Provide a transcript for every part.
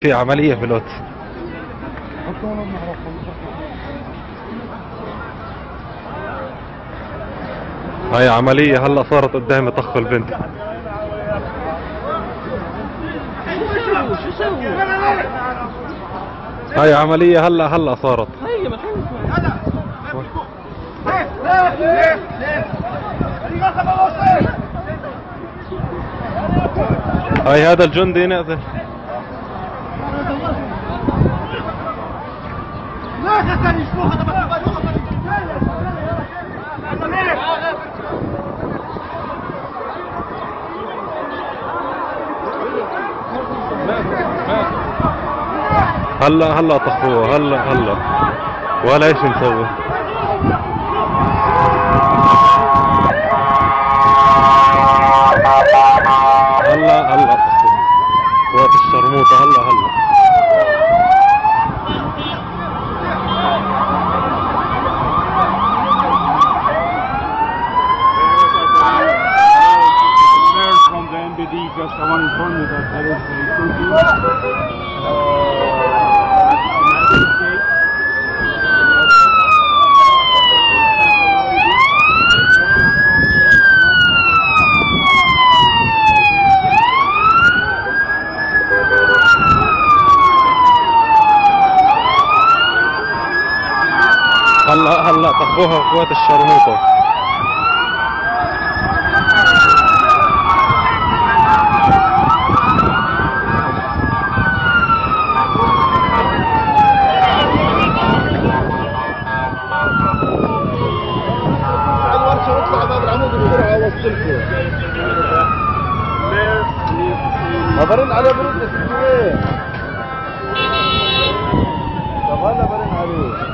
في عملية في القدس. هاي عملية هلا صارت قدامي طخ البنت. هاي عملية هلا صارت. هاي هذا الجندي نازل. هلا طخوه هلا ولا ايش نسوي. هلا طخوه قوات الشرموطة هلا from the NBD just I want to inform you that there is a هلا طخوها قوات الشرموطة. ما برن عليه برن يا ستي وين؟ طب هلا برن عليه.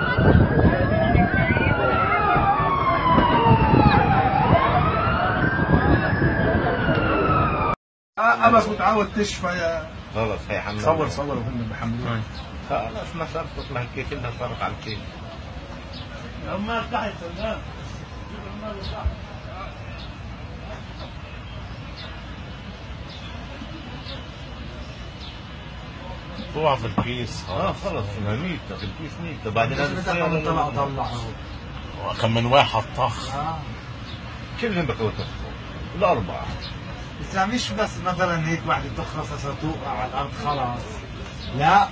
أبس متعود تشفى يا خلص هي حملة. صور وهم بحملوها. خلاص ما صرفت ما هيك كلها صارت على الكيل. عمال تحت سلام. طوع في الكيس. خلص ميتة في الكيس ميتة. بعدين هذا طلع كم من واحد طخ. كلهم بكوا تخفوا الأربعة. بس مش بس مثلا هيك واحدة تخلص هسه توقع على الأرض خلاص. لا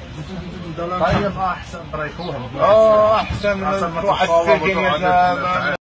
طيب احسن بريحوها. احسن من تروح السجن.